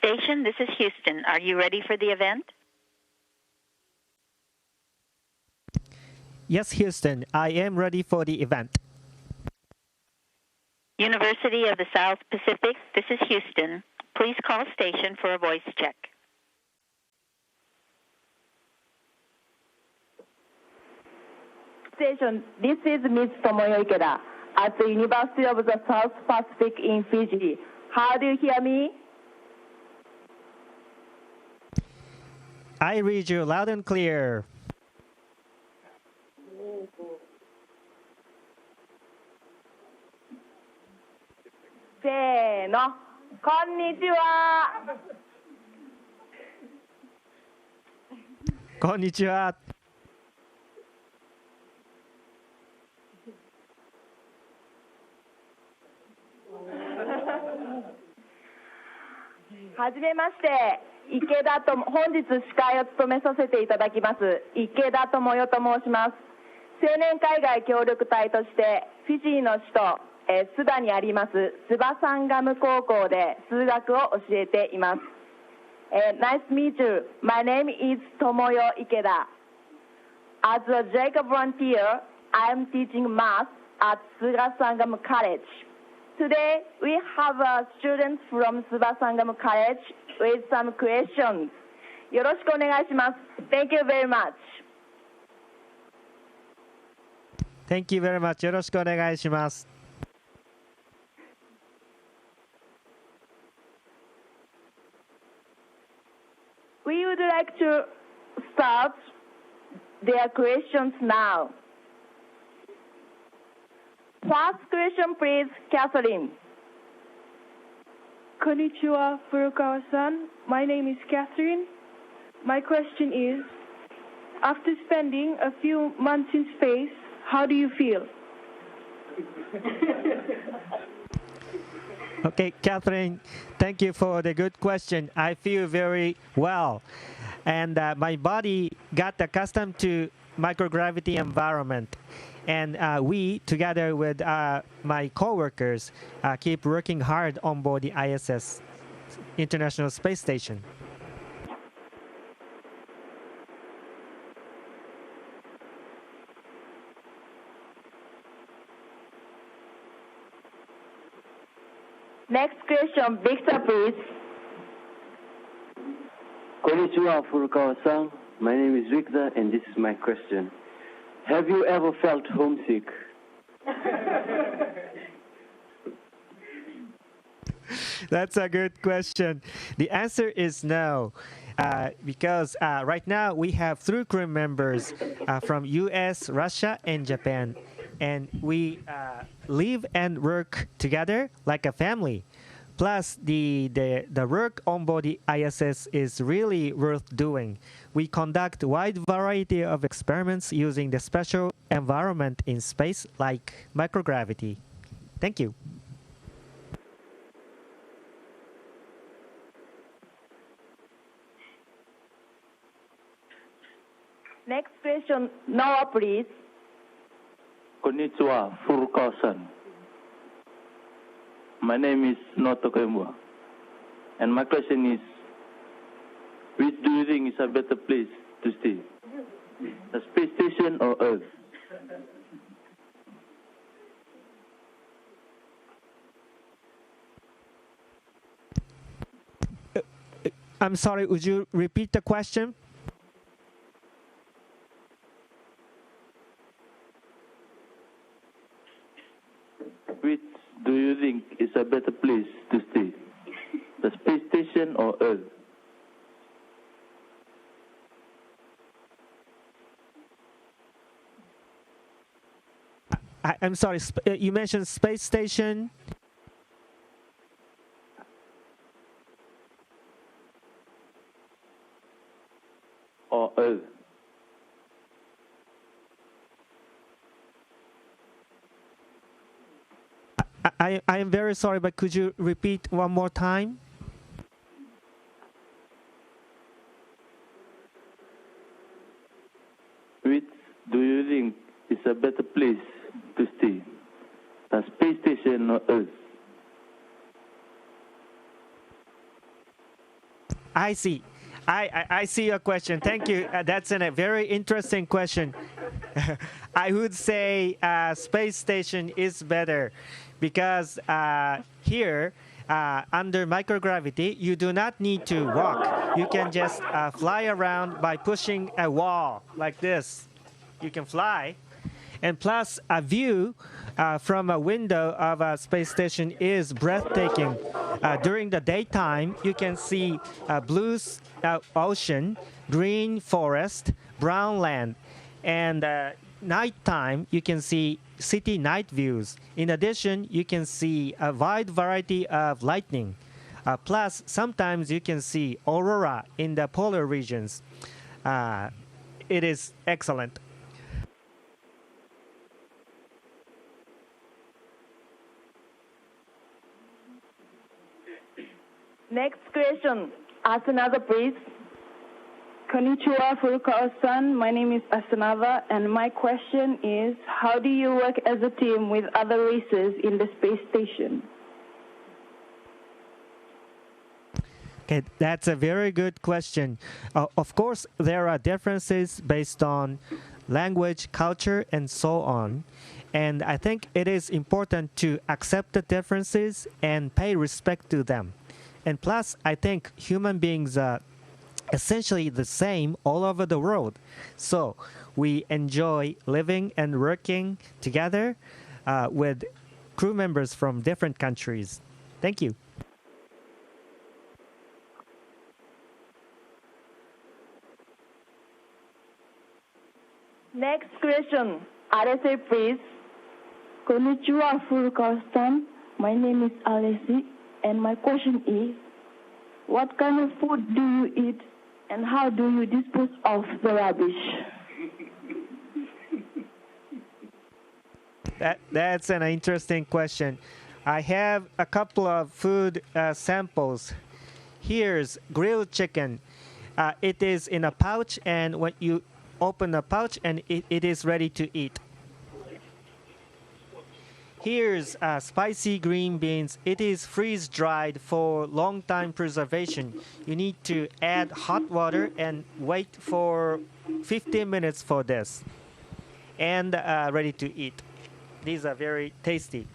station, this is Houston. Are you ready for the event? Yes, Houston, I am ready for the event. University of the South Pacific, this is Houston. Please call station for a voice check. Station, this is Ms. Tomoyo Ikeda at the University of the South Pacific in Fiji. How do you hear me? I read you loud and clear. Say no. Konnichiwa. Konnichiwa. はじめまして、池田と本日司会を務めさせていただきます池田智代と申します。青年海外協力隊としてフィジーの首都スバにありますスバサンガム高校で数学を教えています。Nice to meet you. My name is Tomoyo Ikeda. As a JICA volunteer, I am teaching math at Suva Sangam College. Today, we have students from Suva Sangam College with some questions. よろしくお願いします。Thank you very much. Thank you very much. よろしくお願いします。We would like to start their questions now. First question, please, Catherine. Konnichiwa, Furukawa-san. My name is Catherine. My question is, after spending a few months in space, how do you feel? Okay, Catherine, thank you for the good question. I feel very well. And my body got accustomed to microgravity environment. And we, together with my coworkers, keep working hard on board the ISS, International Space Station. Next question, Victor, please. Konnichiwa, Furukawa-san. My name is Victor, and this is my question. Have you ever felt homesick? That's a good question. The answer is no, because right now we have 3 crew members from US, Russia, and Japan, and we live and work together like a family. Plus, the work on board the ISS is really worth doing. We conduct a wide variety of experiments using the special environment in space like microgravity. Thank you. Next question, Noah, please. Konnichiwa, Furukawa-san. My name is Noto Kemwa, and my question is, which do you think is a better place to stay? The space station or Earth? I'm sorry, would you repeat the question? Which do you think is a better place to stay? The space station or Earth? I'm sorry, you mentioned space station. Or Earth? I am very sorry, but could you repeat one more time? Which do you think is a better place to stay? The space station or Earth? I see. I see your question. Thank you. That's a very interesting question. I would say space station is better because here, under microgravity, you do not need to walk. You can just fly around by pushing a wall like this. You can fly. And plus, a view from a window of a space station is breathtaking. During the daytime, you can see blue ocean, green forest, brown land, and nighttime, you can see city night views. In addition, you can see a wide variety of lightning. Plus, sometimes you can see aurora in the polar regions. It is excellent. Next question. Ask another, please. Konnichiwa, Furukawa-san. My name is Asanava, and my question is, how do you work as a team with other races in the space station? Okay, that's a very good question. Of course, there are differences based on language, culture, and so on. And I think it is important to accept the differences and pay respect to them. And plus, I think human beings are essentially the same all over the world. So we enjoy living and working together with crew members from different countries. Thank you. Next question. Alessi, please. Konnichiwa, Furukawa-san. My name is Alessi, and my question is, what kind of food do you eat, and how do you dispose of the rubbish? That's an interesting question. I have a couple of food samples. Here's grilled chicken. It is in a pouch, and when you open the pouch, and it is ready to eat. Here's spicy green beans. It is freeze-dried for long time preservation. You need to add hot water and wait for 15 minutes for this. And ready to eat. These are very tasty.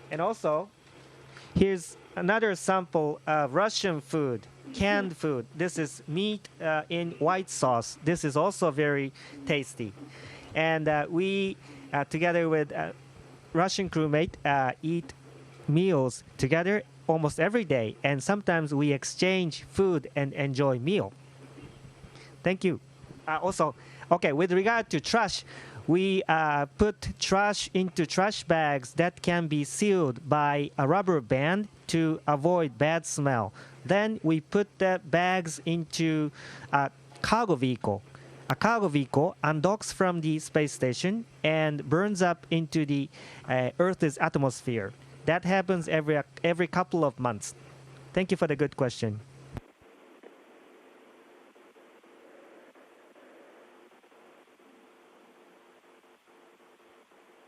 And also, here's another sample of Russian food, canned food. This is meat in white sauce. This is also very tasty. And we, together with Russian crewmate, eat meals together almost every day, and sometimes we exchange food and enjoy meal. Thank you. Also, okay, with regard to trash, we put trash into trash bags that can be sealed by a rubber band to avoid bad smell. Then we put the bags into a cargo vehicle. A cargo vehicle undocks from the space station and burns up into the Earth's atmosphere. That happens every couple of months. Thank you for the good question.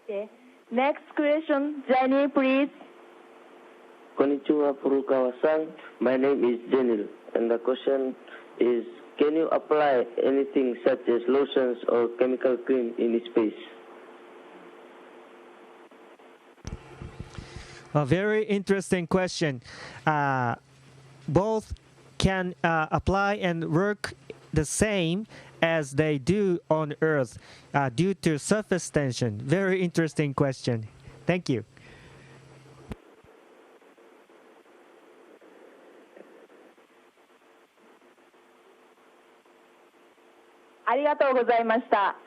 Okay. Next question, Jenny, please. Konnichiwa, Furukawa-san. My name is Jenny, and the question is, can you apply anything such as lotions or chemical cream in space? A very interesting question. Both can apply and work the same as they do on Earth due to surface tension. Very interesting question. Thank you. ありがとうございました。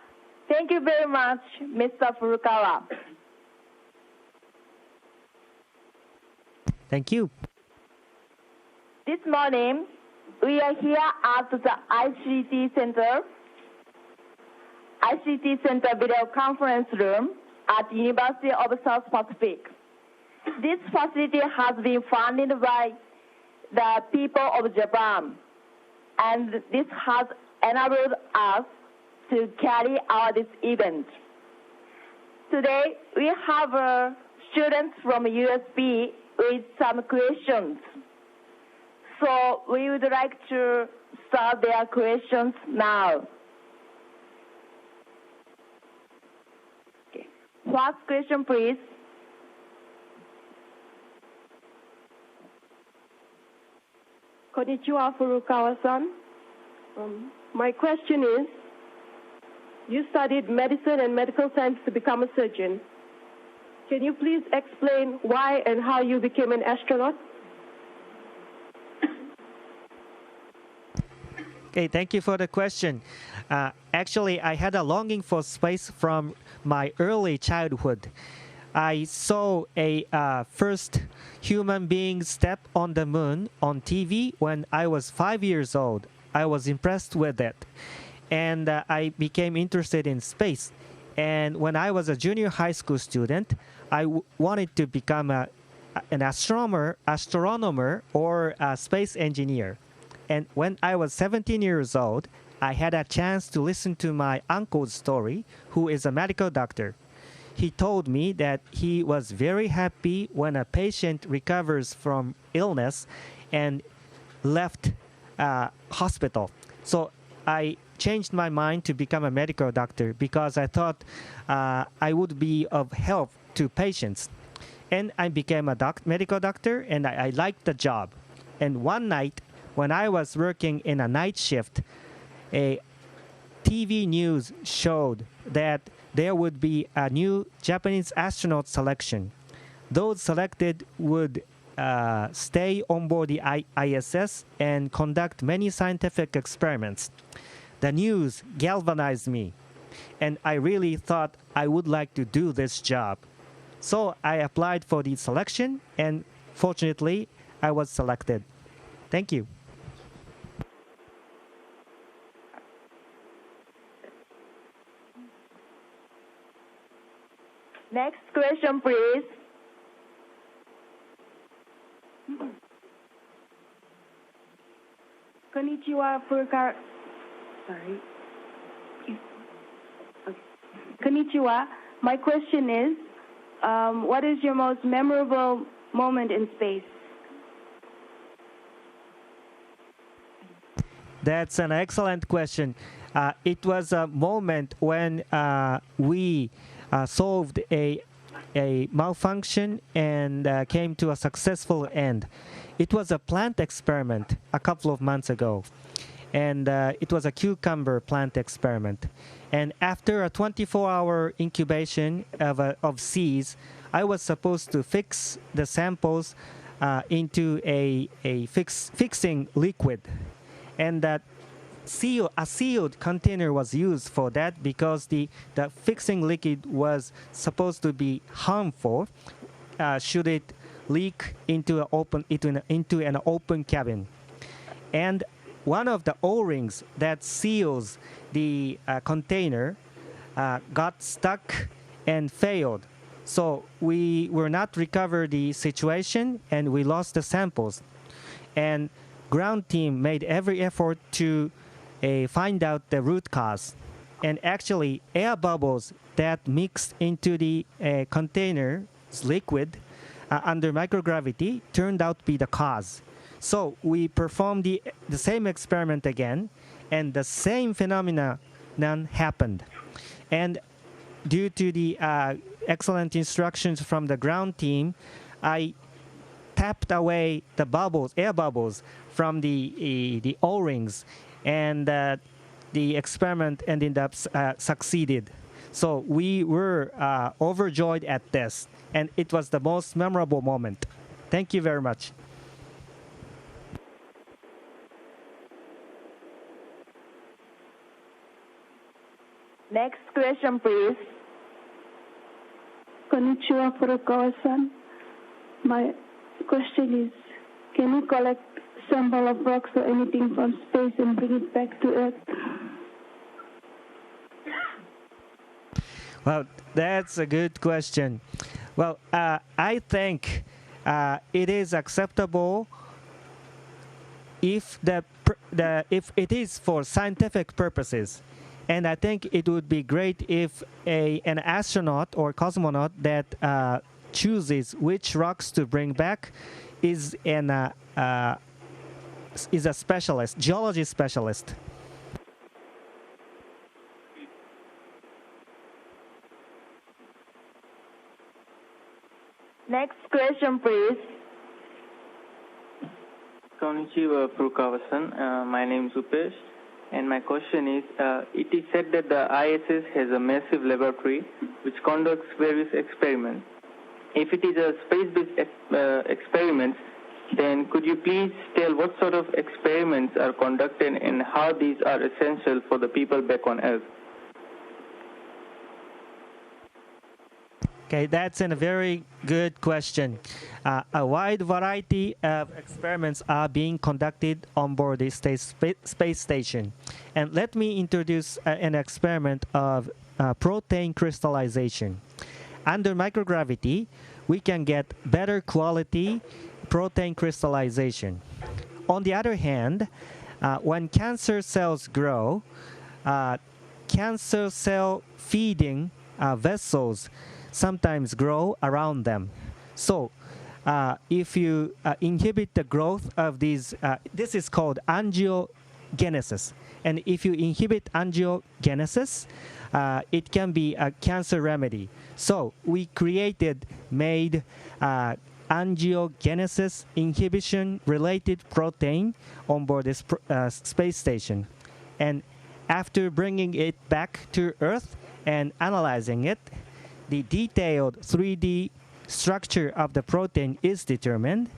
Thank you very much, Mr. Furukawa. Thank you. This morning, we are here at the ICT Center Video Conference Room at University of South Pacific. This facility has been funded by the people of Japan, and this has enabled us to carry out this event. Today, we have students from USP with some questions. So we would like to start their questions now. Okay. First question, please. Konnichiwa, Furukawa-san. My question is, you studied medicine and medical science to become a surgeon. Can you please explain why and how you became an astronaut? Okay, thank you for the question. Actually, I had a longing for space from my early childhood. I saw a first human being step on the moon on TV when I was 5 years old. I was impressed with it. And I became interested in space. And when I was a junior high school student, I wanted to become an astronomer or a space engineer. And when I was 17 years old, I had a chance to listen to my uncle's story, who is a medical doctor. He told me that he was very happy when a patient recovers from illness and left hospital. So I changed my mind to become a medical doctor because I thought I would be of help to patients. And I became a medical doctor, and I liked the job. And one night, when I was working in a night shift, a TV news showed that there would be a new Japanese astronaut selection. Those selected would stay on board the ISS and conduct many scientific experiments. The news galvanized me, and I really thought I would like to do this job. So I applied for the selection, and fortunately, I was selected. Thank you. Next question, please. Konnichiwa, Furukawa. Sorry. Okay. Konnichiwa. My question is, what is your most memorable moment in space? That's an excellent question. It was a moment when we solved a malfunction and came to a successful end. It was a plant experiment a couple of months ago, and it was a cucumber plant experiment. And after a 24-hour incubation of seeds, I was supposed to fix the samples into a fixing liquid, and that a sealed container was used for that because the fixing liquid was supposed to be harmful should it leak into an open cabin. And one of the O-rings that seals the container got stuck and failed. So we were not recover the situation, and we lost the samples. And ground team made every effort to find out the root cause. And actually, air bubbles that mixed into the container's liquid under microgravity turned out to be the cause. So we performed the same experiment again, and the same phenomenon happened. And due to the excellent instructions from the ground team, I tapped away the air bubbles from the O-rings, and the experiment ended up succeeded. So we were overjoyed at this, and it was the most memorable moment. Thank you very much. Next question, please. Konnichiwa, Furukawa-san. My question is, can you collect sample of rocks or anything from space and bring it back to Earth? Well, that's a good question. Well, I think it is acceptable if if it is for scientific purposes. And I think it would be great if an astronaut or cosmonaut that chooses which rocks to bring back is an is a specialist, geology specialist. Next question, please. Konnichiwa, Furukawa-san. My name is Upesh, and my question is, it is said that the ISS has a massive laboratory which conducts various experiments. If it is a space-based experiments, then could you please tell what sort of experiments are conducted and how these are essential for the people back on Earth? Okay, that's a very good question. A wide variety of experiments are being conducted on board the space station. And let me introduce an experiment of protein crystallization. Under microgravity, we can get better quality protein crystallization. On the other hand, when cancer cells grow, cancer cell feeding vessels sometimes grow around them. So if you inhibit the growth of these, this is called angiogenesis. And if you inhibit angiogenesis, it can be a cancer remedy. So we made angiogenesis inhibition related protein on board this space station. And after bringing it back to Earth and analyzing it, the detailed 3D structure of the protein is determined,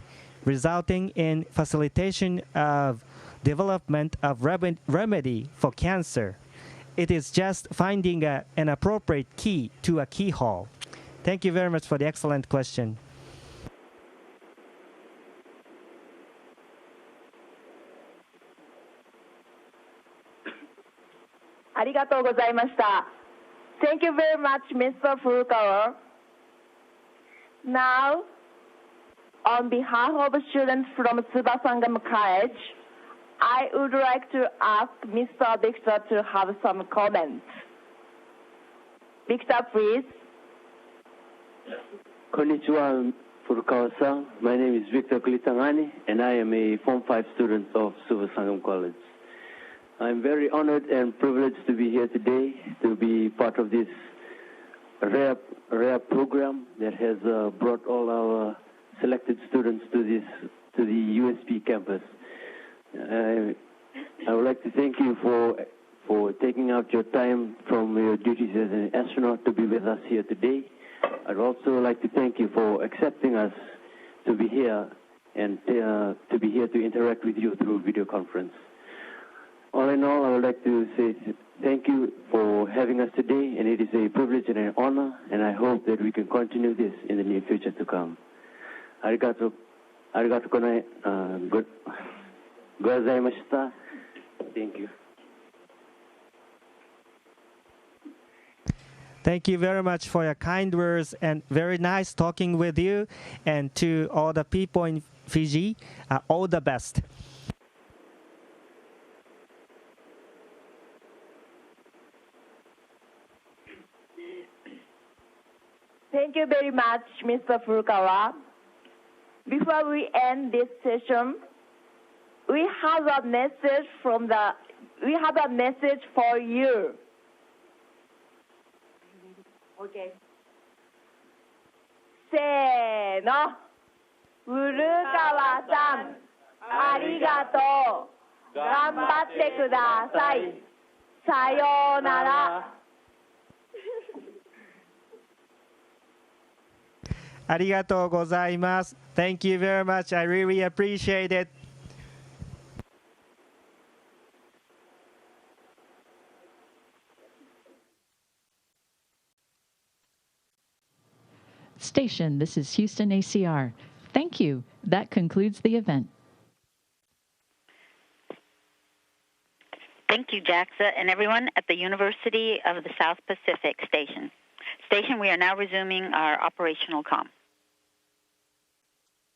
resulting in facilitation of development of remedy for cancer. It is just finding an appropriate key to a keyhole. Thank you very much for the excellent question. ありがとうございました。Thank you very much, Mr. Furukawa. Now, on behalf of students from Suva Sangam College, I would like to ask Mr. Victor to have some comments. Victor, please. Konnichiwa, Furukawa-san. My name is Victor Kulitangani, and I am a Form 5 student of Suva Sangam College. I'm very honored and privileged to be here today to be part of this rare program that has brought all our selected students to the USP campus. I would like to thank you for taking out your time from your duties as an astronaut to be with us here today. I'd also like to thank you for accepting us to be here and to be here to interact with you through video conference. All in all, I would like to say thank you for having us today, and it is a privilege and an honor, and I hope that we can continue this in the near future to come. Arigato gozaimashita. Thank you. Thank you very much for your kind words, and very nice talking with you. And to all the people in Fiji, all the best. Thank you very much, Mr. Furukawa. Before we end this session, we have a message for you. Okay. せーの。古川さん、ありがとう。頑張ってください。さようなら。ありがとうございます。Thank you very much. I really appreciate it. Station, this is Houston ACR. Thank you. That concludes the event. Thank you, JAXA, and everyone at the University of the South Pacific Station. We are now resuming our operational comm.